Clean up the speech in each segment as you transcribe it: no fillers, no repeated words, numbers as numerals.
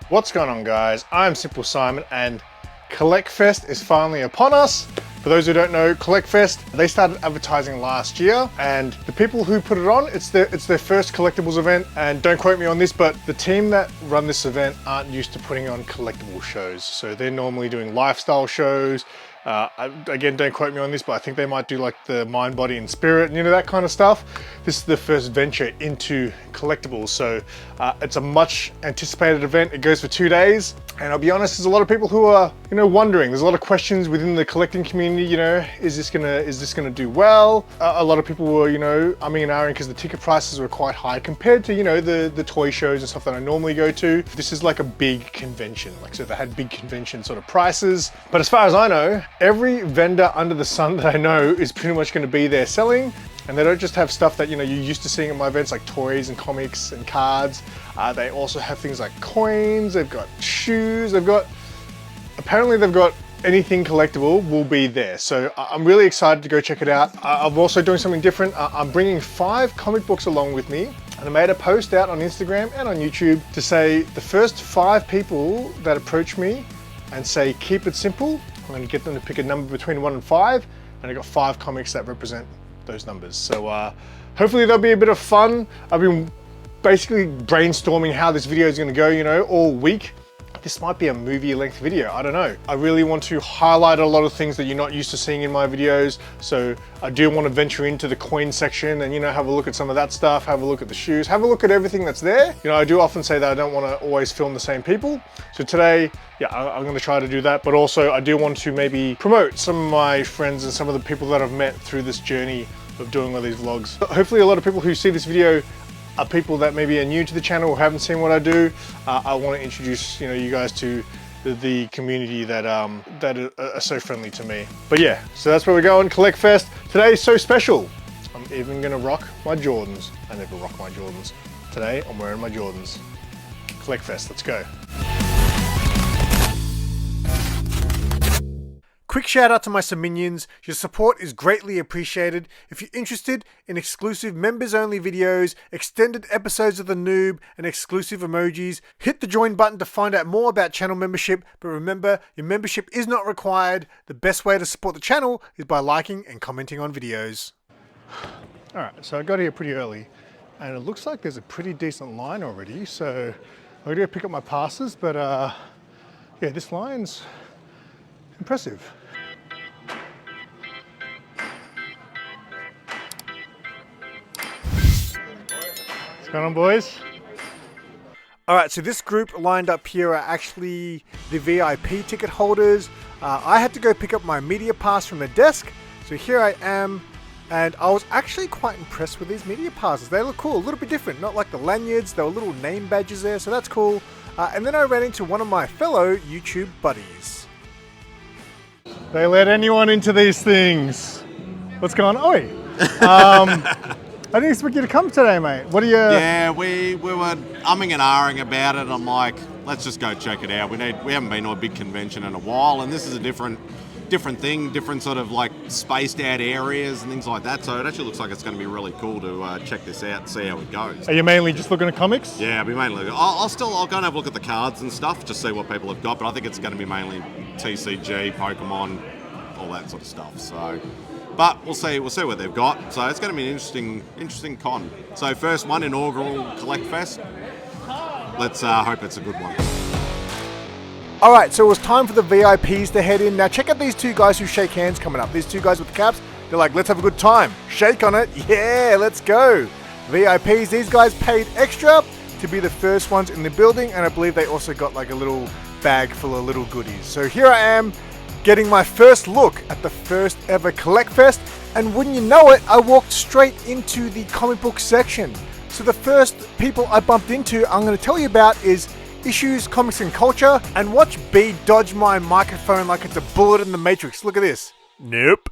What's going on, guys? I'm SimpleSimon and CollectFest is finally upon us. For those who don't know, CollectFest, they started advertising last year, and the people who put it on, it's their first collectibles event. And don't quote me on this, but the team that run this event aren't used to putting on collectible shows. So they're normally doing lifestyle shows. Again, don't quote me on this, but I think they might do like the mind, body, and spirit, and that kind of stuff. This is the first venture into collectibles, so it's a much anticipated event. It goes for 2 days, and I'll be honest, there's a lot of people who are, wondering. There's a lot of questions within the collecting community. Is this gonna do well? A lot of people were, umming and ahhing because the ticket prices were quite high compared to, the toy shows and stuff that I normally go to. This is like a big convention, so they had big convention sort of prices. But as far as I know, every vendor under the sun that I know is pretty much going to be there selling, and they don't just have stuff that you're used to seeing at my events like toys and comics and cards. They also have things like coins, they've got shoes, apparently they've got anything collectible will be there. So I'm really excited to go check it out. I'm also doing something different. I'm bringing 5 comic books along with me, and I made a post out on Instagram and on YouTube to say the first 5 people that approach me and say keep it simple, I'm going to get them to pick a number between 1 and 5, and I got 5 comics that represent those numbers. So hopefully there'll be a bit of fun. I've been basically brainstorming how this video is going to go, all week. This might be a movie length video, I don't know. I really want to highlight a lot of things that you're not used to seeing in my videos. So I do want to venture into the coin section and have a look at some of that stuff, have a look at the shoes, have a look at everything that's there. I do often say that I don't want to always film the same people. So today, yeah, I'm going to try to do that, but also I do want to maybe promote some of my friends and some of the people that I've met through this journey of doing all these vlogs. Hopefully a lot of people who see this video are people that maybe are new to the channel or haven't seen what I do. I want to introduce you guys to the community that are so friendly to me. But yeah, so that's where we're going. CollectFest today is so special. I'm even gonna rock my Jordans. I never rock my Jordans. Today I'm wearing my Jordans. CollectFest, let's go. Quick shout out to my Minions. Your support is greatly appreciated. If you're interested in exclusive members only videos, extended episodes of The Noob, and exclusive emojis, hit the join button to find out more about channel membership. But remember, your membership is not required. The best way to support the channel is by liking and commenting on videos. Alright, so I got here pretty early, and it looks like there's a pretty decent line already. So I'm gonna go pick up my passes, but yeah, this line's impressive. What's going on, boys? All right, so this group lined up here are actually the VIP ticket holders. I had to go pick up my media pass from the desk. So here I am, and I was actually quite impressed with these media passes. They look cool, a little bit different, not like the lanyards. There were little name badges there, so that's cool. And then I ran into one of my fellow YouTube buddies. They let anyone into these things. What's going on? Oi. I didn't expect you to come today, mate. What are you... Yeah, we were umming and ahhing about it. I'm like, let's just go check it out. We haven't been to a big convention in a while, and this is a different thing, different sort of like spaced out areas and things like that. So it actually looks like it's going to be really cool to check this out and see how it goes. Are you mainly just looking at comics? Yeah, I'll be mainly. I'll go and have a look at the cards and stuff, just see what people have got. But I think it's going to be mainly TCG, Pokemon, all that sort of stuff. So. But we'll see what they've got. So it's going to be an interesting con. So first one, inaugural CollectFest. Let's hope it's a good one. All right, so it was time for the VIPs to head in. Now check out these 2 guys who shake hands coming up. These 2 guys with the caps, they're like, let's have a good time. Shake on it, yeah, let's go. VIPs, these guys paid extra to be the first ones in the building, and I believe they also got like a little bag full of little goodies. So here I am, getting my first look at the first ever CollectFest, and wouldn't you know it, I walked straight into the comic book section. So the first people I bumped into I'm going to tell you about is Issues, Comics and Culture, and watch B dodge my microphone like it's a bullet in the Matrix. Look at this. Nope.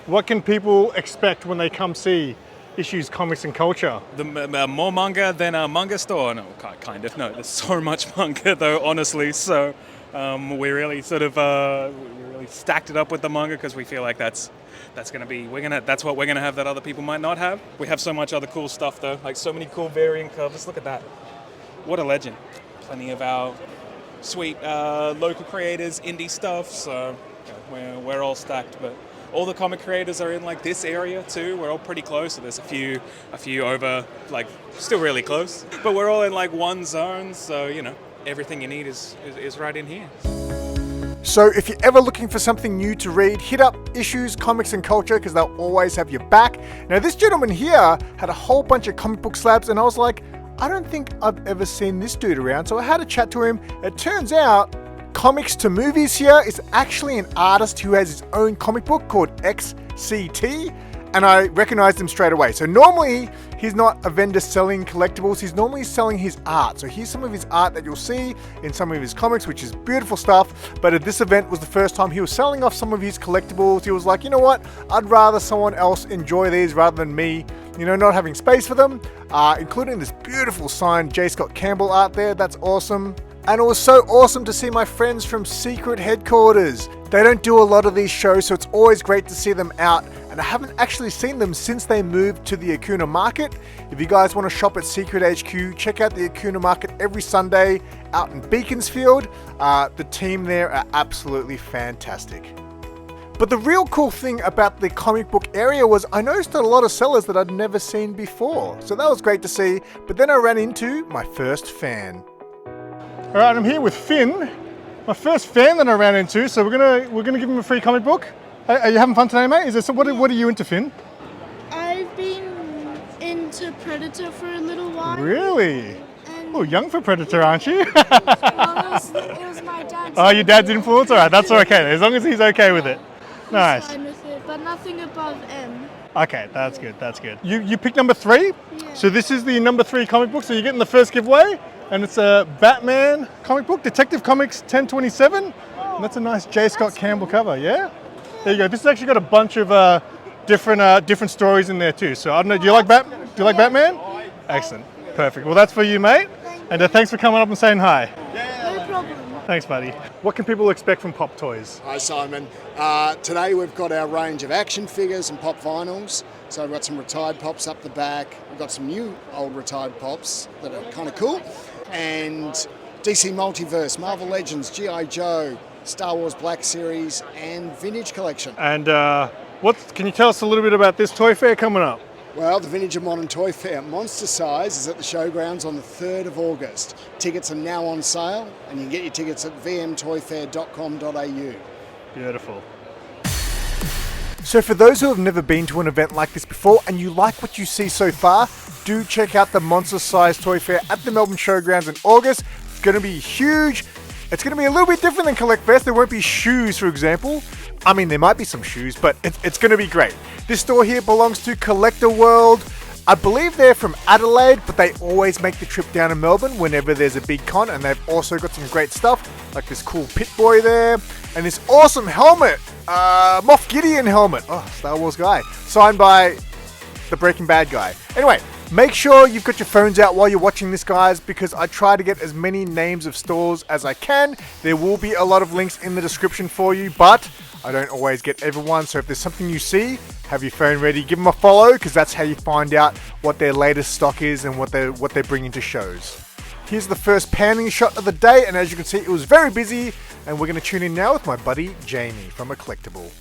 What can people expect when they come see Issues, Comics and Culture? More manga than a manga store? No, kind of. No, there's so much manga though, honestly. So we really sort of we really stacked it up with the manga because we feel like that's going to be that's what we're gonna have that other people might not have. We have so much other cool stuff though, like so many cool variant covers. Look at that. what a legend. Plenty of our sweet local creators, indie stuff, so we're all stacked. But all the comic creators are in like this area too. We're all pretty close. So there's a few over, like still really close. But we're all in like one zone, so you know everything you need is right in here. So if you're ever looking for something new to read, hit up Issues, Comics and Culture because they'll always have your back. Now this gentleman here had a whole bunch of comic book slabs and I was like, I don't think I've ever seen this dude around. So I had a chat to him. It turns out Comics to Movies here is actually an artist who has his own comic book called XCT. And I recognized him straight away. So normally he's not a vendor selling collectibles, he's normally selling his art. So here's some of his art that you'll see in some of his comics, which is beautiful stuff. But at this event was the first time he was selling off some of his collectibles. He was like, you know what, I'd rather someone else enjoy these rather than me, you know, not having space for them. Including this beautiful signed J. Scott Campbell art there, that's awesome. And it was so awesome to see my friends from Secret Headquarters. They don't do a lot of these shows, so it's always great to see them out. And I haven't actually seen them since they moved to the Acuna Market. If you guys want to shop at Secret HQ, check out the Acuna Market every Sunday out in Beaconsfield. The team there are absolutely fantastic. But the real cool thing about the comic book area was I noticed a lot of sellers that I'd never seen before. So that was great to see. But then I ran into my first fan. All right, I'm here with Finn, my first fan that I ran into. So we're gonna give him a free comic book. Are you having fun today, mate? What are you into, Finn? I've been into Predator for a little while. Really? Oh, young for Predator, aren't you? Well, it was my dad's. Oh, your dad's influence? All right, that's okay. As long as he's okay with it. Nice. Fine with it, but nothing above M. Okay, that's good. That's good. You picked number 3. Yeah. So this is the number 3 comic book. So you're getting the first giveaway, and it's a Batman comic book, Detective Comics 1027. And that's a nice J. Scott Campbell cover. Yeah. There you go. This has actually got a bunch of different stories in there too. So I don't know. Do you like Batman? Excellent. Perfect. Well, that's for you, mate. And thanks for coming up and saying hi. No problem. Thanks, buddy. What can people expect from Pop Toys? Hi Simon. Today we've got our range of action figures and pop vinyls. So we've got some retired pops up the back. We've got some new old retired pops that are kind of cool. And DC Multiverse, Marvel Legends, G.I. Joe, Star Wars Black Series and Vintage Collection. And can you tell us a little bit about this toy fair coming up? Well, the Vintage and Modern Toy Fair Monster Size is at the showgrounds on the 3rd of August. Tickets are now on sale and you can get your tickets at vmtoyfair.com.au. Beautiful. So for those who have never been to an event like this before and you like what you see so far, do check out the Monster Size Toy Fair at the Melbourne Showgrounds in August. It's going to be huge. It's going to be a little bit different than CollectFest. There won't be shoes, for example. I mean, there might be some shoes, but it's going to be great. This store here belongs to Collector World. I believe they're from Adelaide, but they always make the trip down to Melbourne whenever there's a big con, and they've also got some great stuff, like this cool Pit Boy there, and this awesome helmet, Moff Gideon helmet. Oh, Star Wars guy. Signed by the Breaking Bad guy. Anyway, make sure you've got your phones out while you're watching this, guys, because I try to get as many names of stores as I can. There will be a lot of links in the description for you, but I don't always get everyone. So if there's something you see, have your phone ready, give them a follow, because that's how you find out what their latest stock is and what they're bringing to shows. Here's the first panning shot of the day, and as you can see, it was very busy, and we're going to tune in now with my buddy Jamie from a Collectable.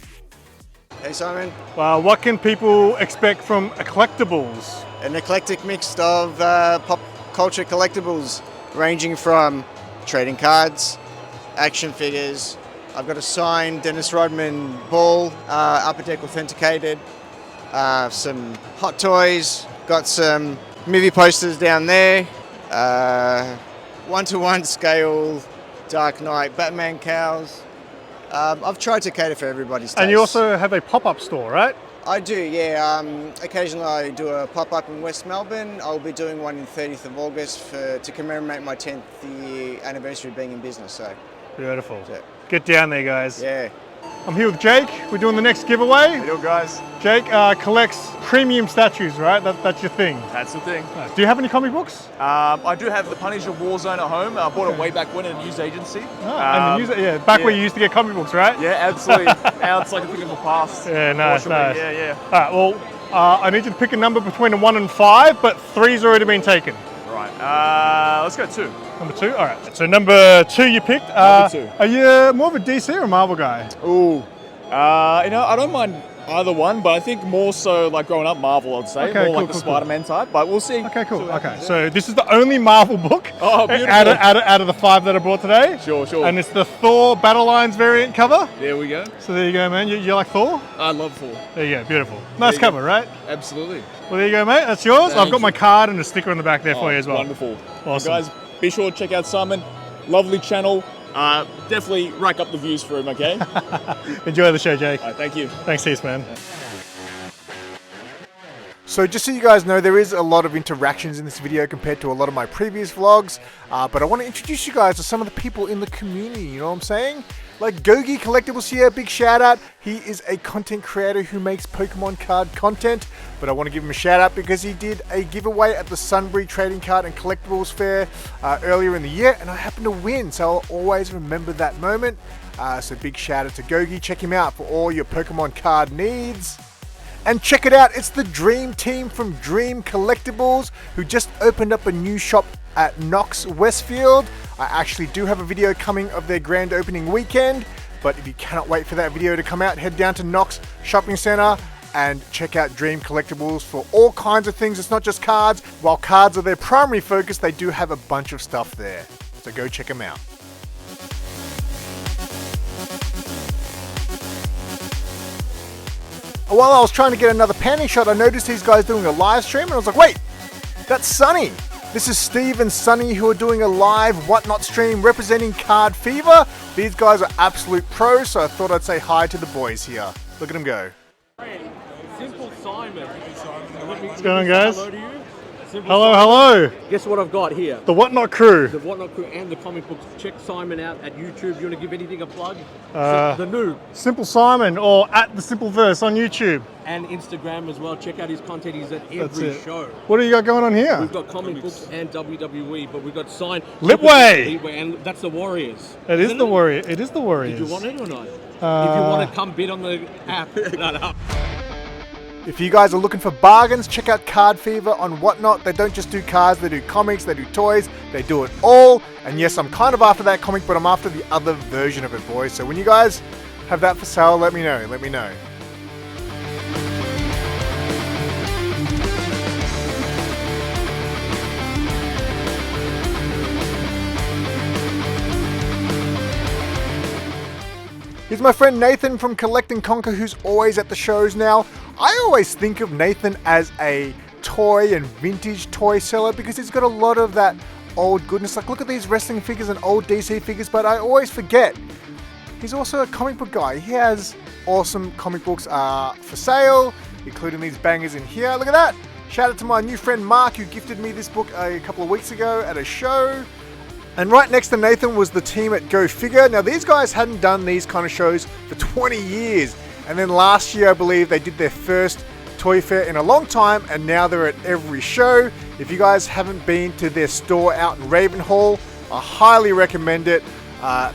Hey Simon, What can people expect from a Collectables? an eclectic mix of pop culture collectibles ranging from trading cards, action figures. I've got a signed Dennis Rodman ball, upper deck authenticated, some hot toys, got some movie posters down there, 1-to-1 scale Dark Knight Batman cows. I've tried to cater for everybody's taste. And you also have a pop-up store, right? I do, yeah. Occasionally I do a pop-up in West Melbourne. I'll be doing one on 30th of August to commemorate my 10th year anniversary of being in business. So, Beautiful. yeah. Get down there, guys. Yeah. I'm here with Jake. We're doing the next giveaway. Hey, guys. Jake collects premium statues, right? That's your thing. That's the thing. Do you have any comic books? I do have the Punisher Warzone at home. I bought it way back when at a news agency. Back where you used to get comic books, right? Yeah, absolutely. Now it's like a thing of the past. Yeah, nice. Yeah. All right, well, I need you to pick a number between a 1 and 5, but 3's already been taken. Right. Let's go 2. Number 2? All right. So number 2 you picked. Number 2. Are you more of a DC or a Marvel guy? Ooh. I don't mind either one, but I think more so like growing up Marvel, I'd say. Okay, more like cool, the cool. Spider-Man type, but we'll see. Okay, cool. Okay, so this is the only Marvel book beautiful. out of the 5 that I brought today. Sure. And it's the Thor Battle Lines variant cover. There we go. So there you go, man. You like Thor? I love Thor. There you go, beautiful. Nice cover, right? Absolutely. Well, there you go, mate. That's yours. Thank I've got my card and a sticker on the back there for you as well. Wonderful. Awesome. Guys, be sure to check out Simon. Lovely channel. Definitely rack up the views for him, okay? Enjoy the show, Jake. All right, thank you. Thanks, heaps, man. So just so you guys know, there is a lot of interactions in this video compared to a lot of my previous vlogs, but I want to introduce you guys to some of the people in the community, you know what I'm saying? Like Gogi Collectibles here, big shout out. He is a content creator who makes Pokemon card content, but I want to give him a shout out because he did a giveaway at the Sunbury Trading Card and Collectibles Fair earlier in the year, and I happened to win, so I'll always remember that moment. So big shout out to Gogi. Check him out for all your Pokemon card needs. And check it out, it's the Dream Team from Dream Collectibles who just opened up a new shop at Knox Westfield. I actually do have a video coming of their grand opening weekend, but if you cannot wait for that video to come out, head down to Knox Shopping Centre and check out Dream Collectibles for all kinds of things. It's not just cards. While cards are their primary focus, they do have a bunch of stuff there. So go check them out. While I was trying to get another panning shot, I noticed these guys doing a live stream and I was like, wait, that's Sunny. This is Steve and Sunny who are doing a live Whatnot stream representing Card Fever. These guys are absolute pros, so I thought I'd say hi to the boys here. Look at them go. SimpleSimon. What's going on, guys? Hello to you. Hello. Guess what I've got here? The Whatnot crew. The Whatnot crew and the comic books. Check Simon out at YouTube. You want to give anything a plug? The Noob. SimpleSimon or at the SimpleVerse on YouTube. And Instagram as well. Check out his content. He's at every show. What do you got going on here? We've got comic books and WWE, but we've got signed Lipway. And that's the Warriors. It is the Warrior. It is the Warriors. Did you want it or not? If you want to come bid on the app. No. If you guys are looking for bargains, check out Card Fever on Whatnot. They don't just do cards, they do comics, they do toys, they do it all. And yes, I'm kind of after that comic, but I'm after the other version of it, boys. So when you guys have that for sale, let me know. Here's my friend Nathan from Collect and Conquer, who's always at the shows now. I always think of Nathan as a toy and vintage toy seller because he's got a lot of that old goodness. Like, look at these wrestling figures and old DC figures, but I always forget he's also a comic book guy. He has awesome comic books for sale, including these bangers in here. Look at that. Shout out to my new friend Mark, who gifted me this book a couple of weeks ago at a show. And right next to Nathan was the team at Go Figure. Now, these guys hadn't done these kind of shows for 20 years. And then last year, I believe, they did their first toy fair in a long time, and now they're at every show. If you guys haven't been to their store out in Ravenhall, I highly recommend it.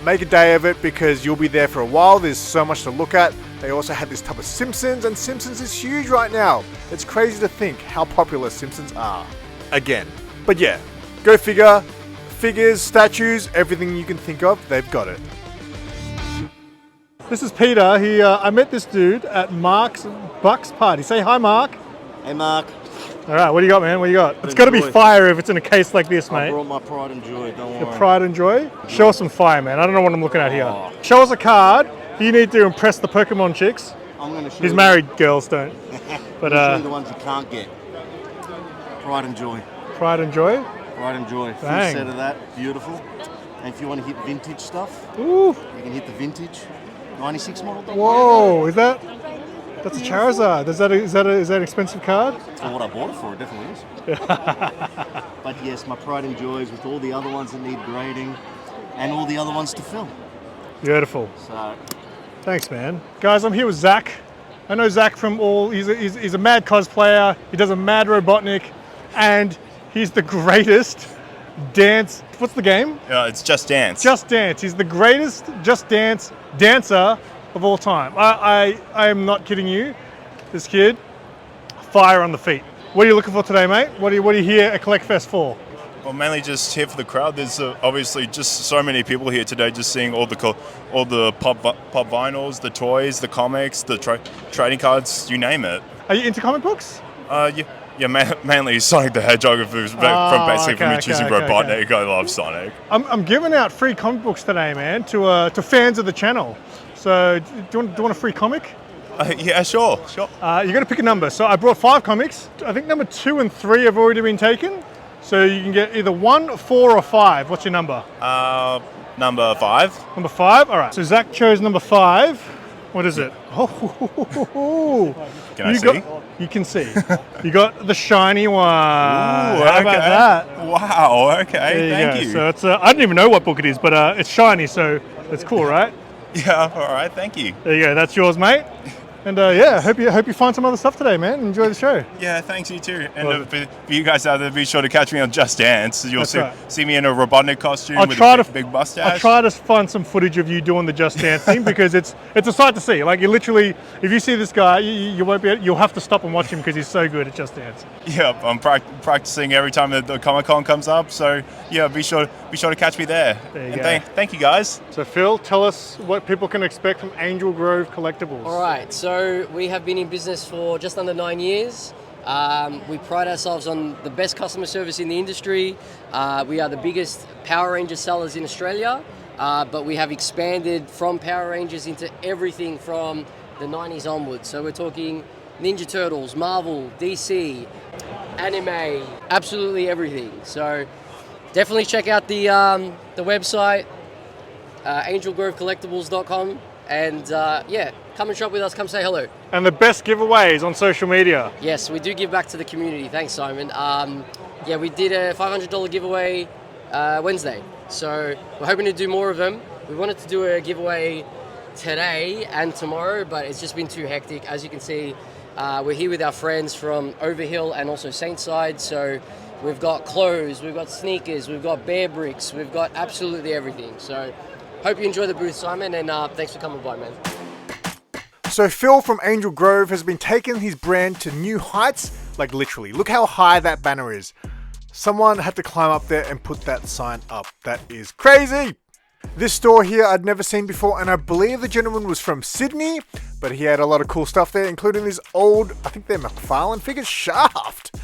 Make a day of it because you'll be there for a while. There's so much to look at. They also have this type of Simpsons, and Simpsons is huge right now. It's crazy to think how popular Simpsons are. Again. But yeah, Go Figure. Figures, statues, everything you can think of, they've got it. This is Peter. I met this dude at Mark's Bucks party. Say hi, Mark. Hey, Mark. All right, what do you got, man? What do you got? It's got to be fire if it's in a case like this, mate. I brought my pride and joy, don't worry. Your pride and joy? Show us some fire, man. I don't know what I'm looking at here. Show us a card. You need to impress the Pokemon chicks. I'm going to show These married girls don't. But show you the ones you can't get. Pride and joy. Pride and joy? Pride and joy. Full Dang. set of that. Beautiful. And if you want to hit vintage stuff, Ooh. you can hit the vintage 96 model. Whoa, that's a Charizard. Is that an expensive card? For what I bought it for, it definitely is. But yes, my pride and joys with all the other ones that need grading and all the other ones to fill. Beautiful. So, thanks, man. Guys, I'm here with Zach. I know Zach from he's a mad cosplayer. He does a mad Robotnik, and he's the greatest dance. What's the game? It's Just Dance. Just Dance. He's the greatest Just Dance dancer of all time. I am not kidding you. This kid, fire on the feet. What are you looking for today, mate? What are you here at CollectFest for? Well, mainly just here for the crowd. There's obviously just so many people here today, just seeing all the pop vinyls, the toys, the comics, the trading cards, you name it. Are you into comic books? Yeah, mainly Sonic the Hedgehog from me choosing Robotnik. I love Sonic. I'm giving out free comic books today, man, to fans of the channel. So do you want a free comic? Yeah, sure. You got to pick a number. So I brought 5 comics. I think number 2 and 3 have already been taken. So you can get either 1, 4, or 5. What's your number? Number 5. Number 5? All right. So Zach chose number 5. What is it? Oh, can I see? You can see. You got the shiny one. Ooh, How about that? Wow, okay, thank you. So it's I don't even know what book it is, but it's shiny, so it's cool, right? Yeah, all right, thank you. There you go. That's yours, mate. And yeah, hope you find some other stuff today, man. Enjoy the show. Yeah, thanks, you too. And for you guys out there, be sure to catch me on Just Dance. You'll see me in a Robotnik costume with a big mustache. I'll try to find some footage of you doing the Just Dance thing because it's a sight to see. Like you literally, if you see this guy, you won't be. You'll have to stop and watch him because he's so good at Just Dance. Yeah, I'm practicing every time the Comic-Con comes up. So yeah, be sure to catch me there. There you go. Thank you guys. So Phil, tell us what people can expect from Angel Grove Collectibles. All right, so we have been in business for just under 9 years. We pride ourselves on the best customer service in the industry. We are the biggest Power Ranger sellers in Australia, but we have expanded from Power Rangers into everything from the 90s onwards. So we're talking Ninja Turtles, Marvel, DC, anime, absolutely everything. So definitely check out the website, angelgrovecollectibles.com, and yeah, come and shop with us, come say hello. And the best giveaways on social media. Yes, we do give back to the community. Thanks, Simon. Yeah, we did a $500 giveaway Wednesday, so we're hoping to do more of them. We wanted to do a giveaway today and tomorrow, but it's just been too hectic. As you can see, we're here with our friends from Overhill and also Saintside, so we've got clothes, we've got sneakers, we've got bear bricks, we've got absolutely everything. So hope you enjoy the booth, Simon, and thanks for coming by, man. So Phil from Angel Grove has been taking his brand to new heights, like literally. Look how high that banner is. Someone had to climb up there and put that sign up. That is crazy. This store here I'd never seen before, and I believe the gentleman was from Sydney, but he had a lot of cool stuff there, including this old, I think they're McFarlane figures, Shaft.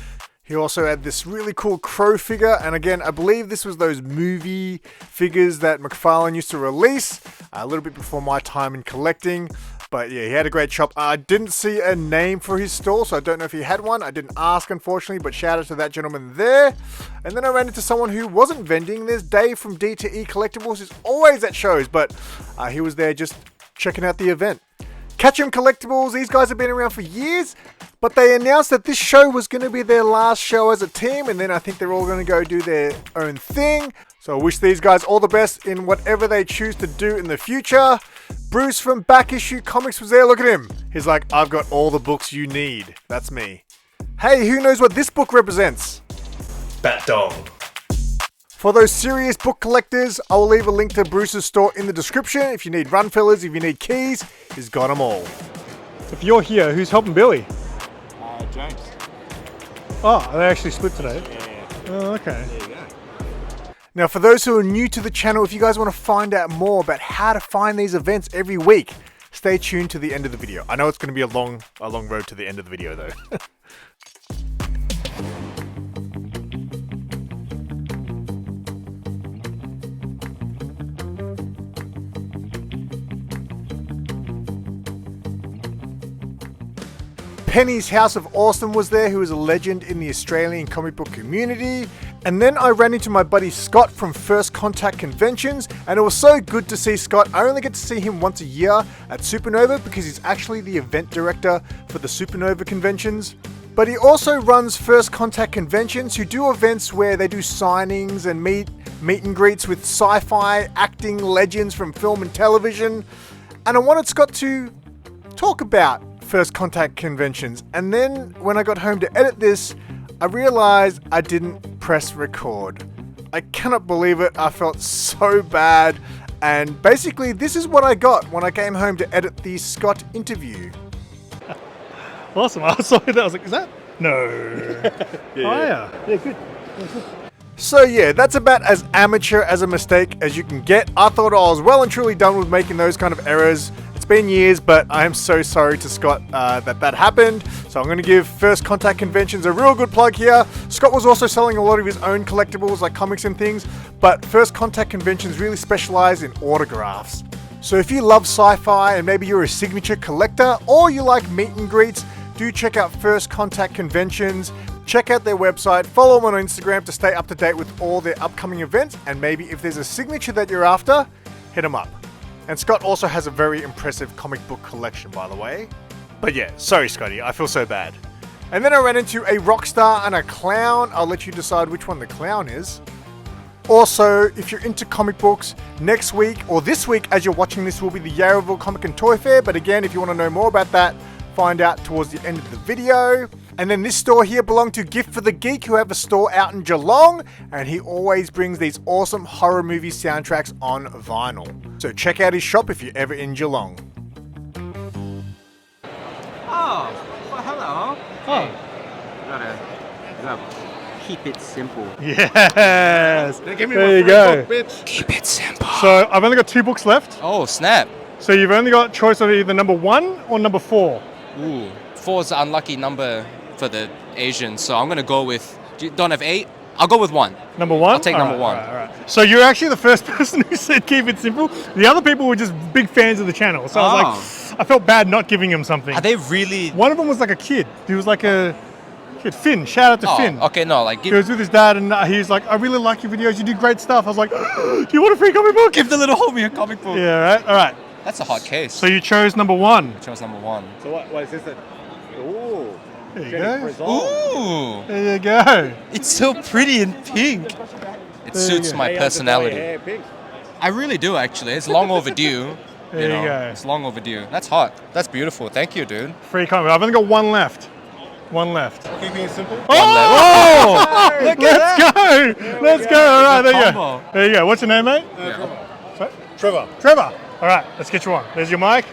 He also had this really cool Crow figure, and again, I believe this was those movie figures that McFarlane used to release a little bit before my time in collecting. But yeah, he had a great shop. I didn't see a name for his store, so I don't know if he had one. I didn't ask, unfortunately, but shout out to that gentleman there. And then I ran into someone who wasn't vending. There's Dave from D2E Collectibles, who's always at shows, but he was there just checking out the event. Catch 'em Collectibles, these guys have been around for years, but they announced that this show was going to be their last show as a team, and then I think they're all going to go do their own thing. So I wish these guys all the best in whatever they choose to do in the future. Bruce from Back Issue Comics was there, look at him. He's like, I've got all the books you need. That's me. Hey, who knows what this book represents? Bat Dong. For those serious book collectors, I'll leave a link to Bruce's store in the description. If you need run fillers, if you need keys, he's got them all. If you're here, who's helping Billy? James. Oh, they actually split today? Yeah. Oh, okay. There you go. Now, for those who are new to the channel, if you guys want to find out more about how to find these events every week, stay tuned to the end of the video. I know it's going to be a long road to the end of the video, though. Penny's House of Awesome was there, who is a legend in the Australian comic book community. And then I ran into my buddy Scott from First Contact Conventions, and it was so good to see Scott. I only get to see him once a year at Supernova because he's actually the event director for the Supernova conventions. But he also runs First Contact Conventions, who do events where they do signings and meet and greets with sci-fi acting legends from film and television. And I wanted Scott to talk about First Contact Conventions, and then when I got home to edit this, I realized I didn't press record. I cannot believe it. I felt so bad, and basically this is what I got when I came home to edit the Scott interview. Awesome. I saw that. I was like, is that? No. Yeah, Yeah, good. So yeah, that's about as amateur as a mistake as you can get. I thought I was well and truly done with making those kind of errors. It's been years, but I am so sorry to Scott that happened. So I'm going to give First Contact Conventions a real good plug here. Scott was also selling a lot of his own collectibles like comics and things, but First Contact Conventions really specialize in autographs. So if you love sci-fi and maybe you're a signature collector or you like meet and greets, do check out First Contact Conventions. Check out their website, follow them on Instagram to stay up to date with all their upcoming events, and maybe if there's a signature that you're after, hit them up. And Scott also has a very impressive comic book collection, by the way. But yeah, sorry Scotty, I feel so bad. And then I ran into a rock star and a clown. I'll let you decide which one the clown is. Also, if you're into comic books, next week or this week as you're watching this will be the Yarraville Comic and Toy Fair. But again, if you want to know more about that, find out towards the end of the video. And then this store here belonged to Gift for the Geek, who have a store out in Geelong, and he always brings these awesome horror movie soundtracks on vinyl. So check out his shop if you're ever in Geelong. Oh, well, hello. Oh. Gotta keep it simple. Yes! Give me there my you go. book, bitch. Keep it simple. So I've only got 2 books left. Oh, snap. So you've only got choice of either number 1 or number 4. Ooh, 4 is the unlucky number for the Asians, so I'm going to go with... Don't have 8? I'll go with 1. Number 1? I'll take number 1. All right. So you're actually the first person who said keep it simple. The other people were just big fans of the channel. So I was like, I felt bad not giving him something. Are they really... One of them was like a kid. He was like a kid. Finn. Shout out to Finn. Okay, no, like... He was with his dad and he was like, I really like your videos. You do great stuff. I was like, do you want a free comic book? Give the little homie a comic book. Yeah, right? All right. That's a hot case. So you chose number 1. I chose number 1. So what is this? Ooh. There you go. Ooh. There you go. It's so pretty and pink. It suits my personality. I really do, actually. It's long overdue. There you go. It's long overdue. That's hot. That's beautiful. Thank you, dude. Free comic. I've only got 1 left. 1 left. Keeping it simple. Oh! Look Let's go! Let's go! All right, there you go. There you go. What's your name, mate? Trevor. Trevor. All right, let's get you on. There's your mic.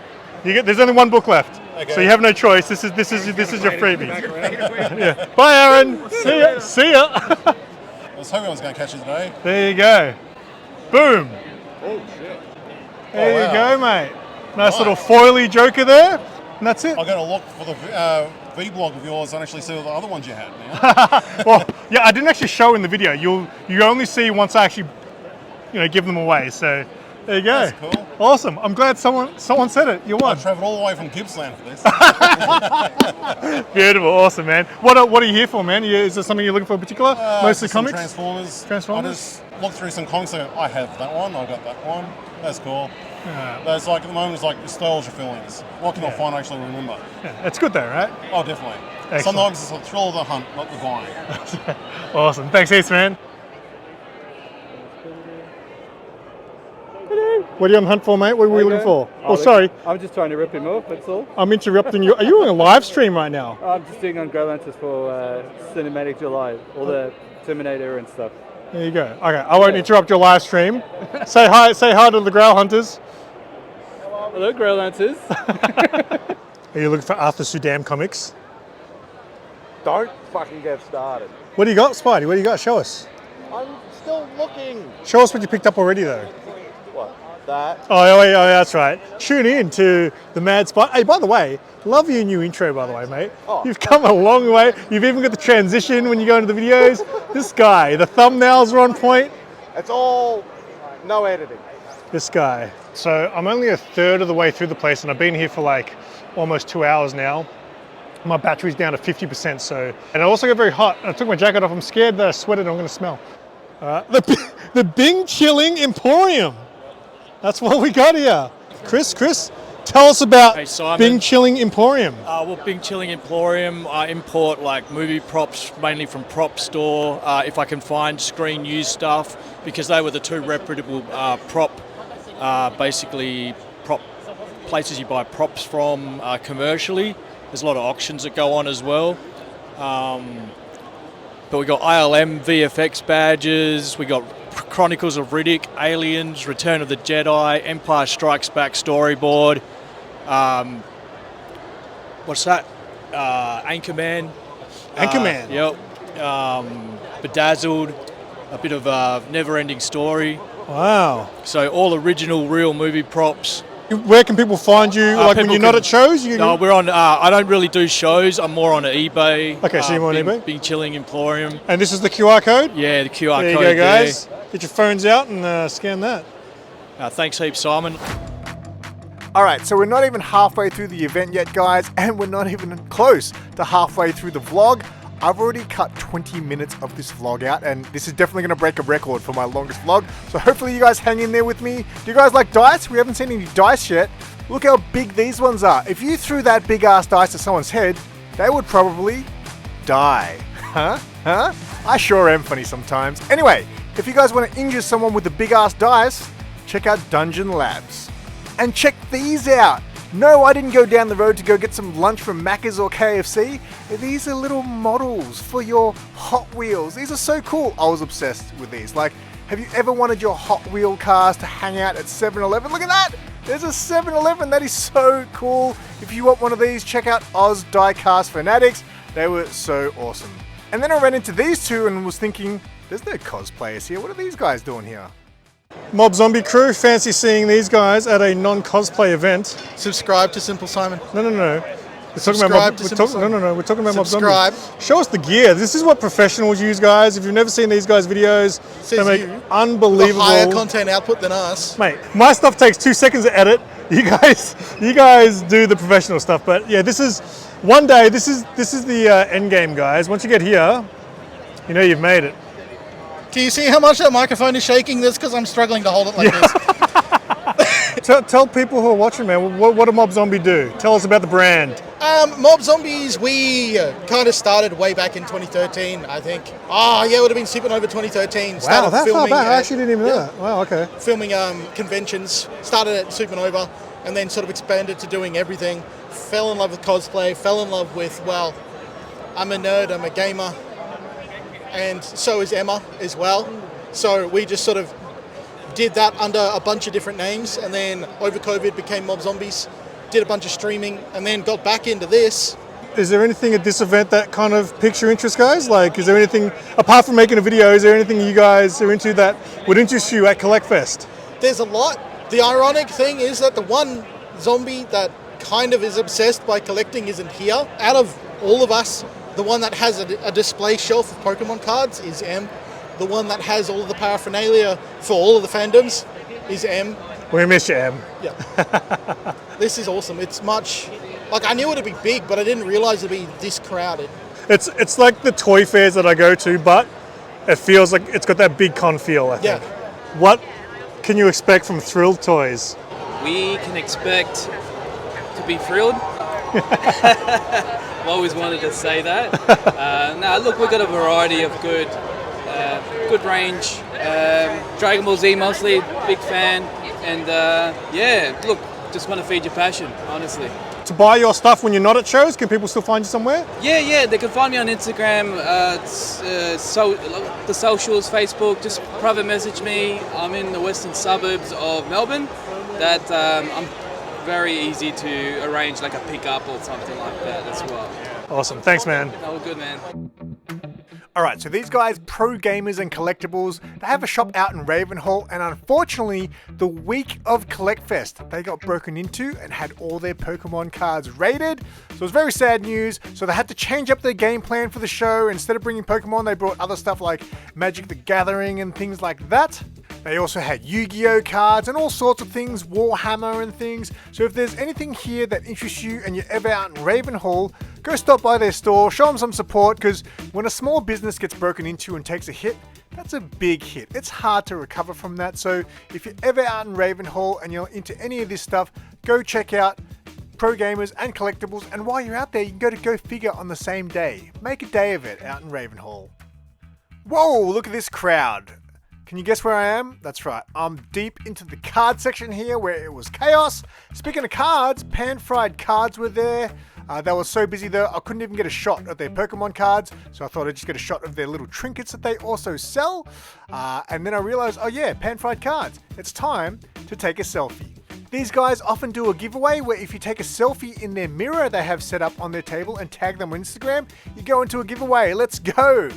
There's only 1 book left, so you have no choice. This is your freebie. Yeah. Bye, Aaron. See ya. See ya. I was hoping I was going to catch it today. There you go. Boom. Oh shit. There you go, mate. Nice little foily joker there, and that's it. I'm going to look for the vlog of yours and actually see all the other ones you had now. Well, yeah, I didn't actually show in the video. You only see once I actually, give them away. So. There you go. That's cool. Awesome. I'm glad someone said it. You won. I travelled all the way from Gippsland for this. Beautiful. Awesome, man. What are you here for, man? Is there something you're looking for in particular? Mostly some comics? Transformers. Transformers? I just looked through some comics and I have that one. I got that one. That's cool. Yeah. That's like, at the moment, it's like nostalgia feelings. What can I find I actually remember? Yeah, it's good though, right? Oh, definitely. Excellent. Sometimes it's a thrill of the hunt, not the buying. Awesome. Thanks, heaps, man. What are you on the hunt for, mate? What are we looking for? Oh, sorry. I'm just trying to rip him off, that's all. I'm interrupting you. Are you on a live stream right now? I'm just doing on Grail for Cinematic July, all the Terminator and stuff. There you go. Okay, I won't interrupt your live stream. Say hi to the Grail Hunters. Hello, Grail Hunters. Are you looking for Arthur Sudam comics? Don't fucking get started. What do you got, Spidey? What do you got? Show us. I'm still looking. Show us what you picked up already, though. What? That? Oh, that's right. Tune in to the Mad Spot. Hey, by the way, love your new intro, by the way, mate. Oh. You've come a long way. You've even got the transition when you go into the videos. This guy, the thumbnails are on point. It's all no editing. This guy. So I'm only a third of the way through the place, and I've been here for like almost 2 hours now. My battery's down to 50%, so. And it also got very hot. I took my jacket off. I'm scared that I sweated and I'm going to smell. The Bing Chilling Emporium. That's what we got here. Chris, tell us about Bing Chilling Emporium. Well, Bing Chilling Emporium, I import like movie props, mainly from Prop Store, if I can find screen used stuff, because they were the 2 reputable prop places you buy props from commercially. There's a lot of auctions that go on as well. But we got ILM VFX badges, we got Chronicles of Riddick, Aliens, Return of the Jedi, Empire Strikes Back storyboard. What's that? Anchorman. Anchorman. Yep. Bedazzled. a bit of a never-ending story. Wow. So all original, real movie props. Where can people find you? Like when you're not at shows? No, we're on. I don't really do shows. I'm more on eBay. Okay, so you're more on eBay? Bing Chilling Emporium. And this is the QR code? Yeah, the QR there code. There you go, guys. Get your phones out and scan that. Thanks heaps, Simon. All right, so we're not even halfway through the event yet, guys, and we're not even close to halfway through the vlog. I've already cut 20 minutes of this vlog out, and this is definitely going to break a record for my longest vlog. So hopefully you guys hang in there with me. Do you guys like dice? We haven't seen any dice yet. Look how big these ones are. If you threw that big ass dice at someone's head, they would probably die. Huh? I sure am funny sometimes. Anyway, if you guys want to injure someone with the big ass dice, check out Dungeon Labs. And check these out. No, I didn't go down the road to go get some lunch from Macca's or KFC. These are little models for your Hot Wheels. These are so cool. I was obsessed with these. Like, have you ever wanted your Hot Wheel cars to hang out at 7-Eleven? Look at that! There's a 7-Eleven. That is so cool. If you want one of these, check out Oz Diecast Fanatics. They were so awesome. And then I ran into these two and was thinking, there's no cosplayers here. What are these guys doing here? Mob Zombie crew, fancy seeing these guys at a non-cosplay event. Subscribe to SimpleSimon. No. We're talking about Mob Zombie. Show us the gear. This is what professionals use, guys. If you've never seen these guys' videos, they make unbelievable. Higher content output than us. Mate, my stuff takes 2 seconds to edit. You guys do the professional stuff. But yeah, this is one day. This is the end game, guys. Once you get here, you know you've made it. Do you see how much that microphone is shaking? That's because I'm struggling to hold it like this. Tell people who are watching, man, what do Mob Zombie do? Tell us about the brand. Mob Zombies, we kind of started way back in 2013, I think. It would have been Supernova 2013. Wow, that far back? I actually didn't even know that. Wow, okay. Filming conventions, started at Supernova, and then sort of expanded to doing everything. Fell in love with cosplay, fell in love with, I'm a nerd, I'm a gamer. And so is Emma as well. So we just sort of did that under a bunch of different names, and then over COVID became Mob Zombies, did a bunch of streaming, and then got back into this. Is there anything at this event that kind of piques your interest, guys? Like, is there anything, apart from making a video, is there anything you guys are into that would interest you at CollectFest? There's a lot. The ironic thing is that the one zombie that kind of is obsessed by collecting isn't here. Out of all of us, the one that has a display shelf of Pokemon cards is M. The one that has all of the paraphernalia for all of the fandoms is M. We miss you, M. Yeah. This is awesome. It's much... I knew it'd be big, but I didn't realize it'd be this crowded. It's like the toy fairs that I go to, but it feels like it's got that big con feel, I think. Yeah. What can you expect from Thrilled Toys? We can expect to be thrilled. I've always wanted to say that. Look, we've got a variety of good range. Dragon Ball Z mostly, big fan. And look, just want to feed your passion, honestly. To buy your stuff when you're not at shows, can people still find you somewhere? Yeah, they can find me on Instagram, the socials, Facebook, just private message me. I'm in the western suburbs of Melbourne. I'm very easy to arrange like a pickup or something like that as well. Awesome, thanks man. All good, man. All right, so these guys, Pro Gamers and Collectibles, they have a shop out in Ravenhall, and unfortunately, the week of CollectFest, they got broken into and had all their Pokemon cards raided. So it was very sad news. So they had to change up their game plan for the show. Instead of bringing Pokemon, they brought other stuff like Magic the Gathering and things like that. They also had Yu-Gi-Oh cards and all sorts of things, Warhammer and things. So if there's anything here that interests you and you're ever out in Ravenhall, go stop by their store, show them some support, because when a small business gets broken into and takes a hit, that's a big hit. It's hard to recover from that. So if you're ever out in Ravenhall and you're into any of this stuff, go check out Pro Gamers and Collectibles. And while you're out there, you can go to Go Figure on the same day. Make a day of it out in Ravenhall. Whoa, look at this crowd. Can you guess where I am? That's right, I'm deep into the card section here where it was chaos. Speaking of cards, pan-fried cards were there. They were so busy though, I couldn't even get a shot of their Pokemon cards, so I thought I'd just get a shot of their little trinkets that they also sell. And then I realized, oh yeah, pan-fried cards. It's time to take a selfie. These guys often do a giveaway where if you take a selfie in their mirror they have set up on their table and tag them on Instagram, you go into a giveaway. Let's go!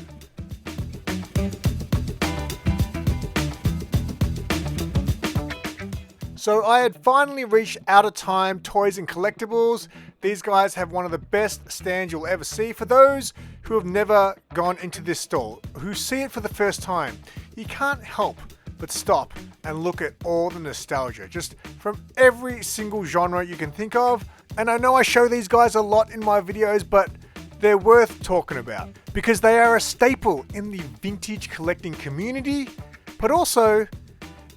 So I had finally reached Out of Time Toys and Collectibles. These guys have one of the best stands you'll ever see. For those who have never gone into this store, who see it for the first time, you can't help but stop and look at all the nostalgia, just from every single genre you can think of. And I know I show these guys a lot in my videos, but they're worth talking about because they are a staple in the vintage collecting community, but also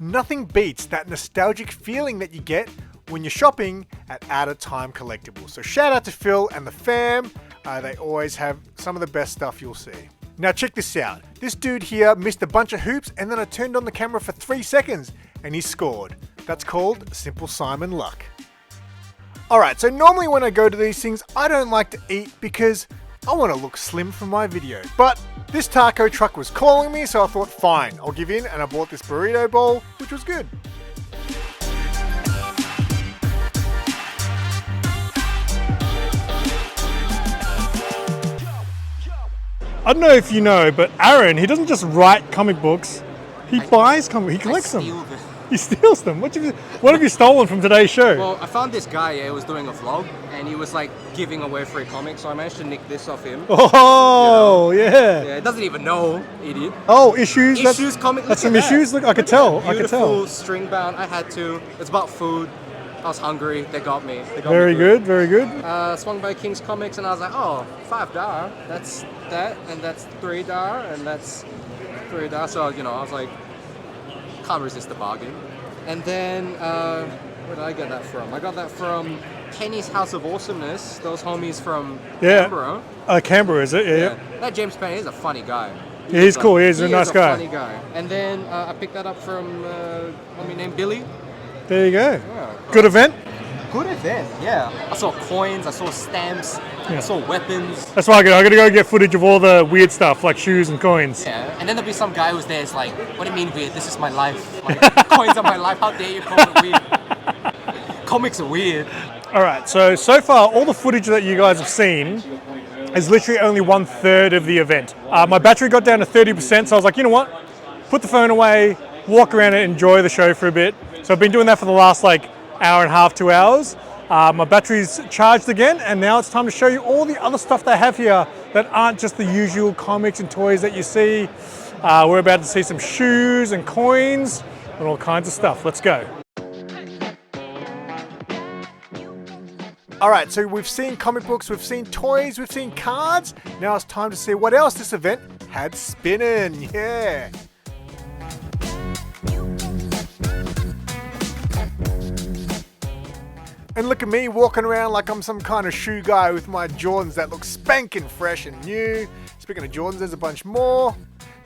nothing beats that nostalgic feeling that you get when you're shopping at Out of Time Collectibles. So shout out to Phil and the fam. They always have some of the best stuff you'll see. Now check this out. This dude here missed a bunch of hoops and then I turned on the camera for 3 seconds and he scored. That's called SimpleSimon luck. Alright, so normally when I go to these things, I don't like to eat because I want to look slim for my video. But this taco truck was calling me, so I thought fine, I'll give in, and I bought this burrito bowl, which was good. I don't know if you know, but Aaron, he doesn't just write comic books, he buys comic, he collects them. He steals them. What have you stolen from today's show? Well, I found this guy, he was doing a vlog, and he was like giving away free comics, so I managed to nick this off him. Oh, you know? yeah. Yeah, doesn't even know, idiot. Oh, issues? Issues comic. That's some issues? Look, I could tell. Beautiful string bound, I had to. It's about food. I was hungry, they got me. Very good, very good. Swung by King's Comics, and I was like, oh, $5. That's that, and that's $3, and that's $3. So, you know, I was like, can't resist the bargain. And then, where did I get that from? I got that from Kenny's House of Awesomeness, those homies from Canberra. Canberra, is it? Yeah. That James Payne is a funny guy. Yeah, he's cool, he's a nice guy. Funny guy. And then I picked that up from a homie named Billy. There you go. Yeah. Good event? Good event, yeah. I saw coins, I saw stamps, I saw weapons. That's why I gotta go get footage of all the weird stuff, like shoes and coins. Yeah, and then there'll be some guy who's there, it's like, what do you mean weird? This is my life. Like, coins are my life, how dare you call it weird? Comics are weird. Alright, so far, all the footage that you guys have seen is literally only 1/3 of the event. My battery got down to 30%, so I was like, you know what? Put the phone away, walk around and enjoy the show for a bit. So I've been doing that for the last hour and a half, 2 hours. My battery's charged again, and now it's time to show you all the other stuff they have here that aren't just the usual comics and toys that you see. We're about to see some shoes and coins and all kinds of stuff. Let's go. Alright, so we've seen comic books, we've seen toys, we've seen cards. Now it's time to see what else this event had spinning. Yeah. And look at me walking around like I'm some kind of shoe guy with my Jordans that look spanking fresh and new. Speaking of Jordans, there's a bunch more.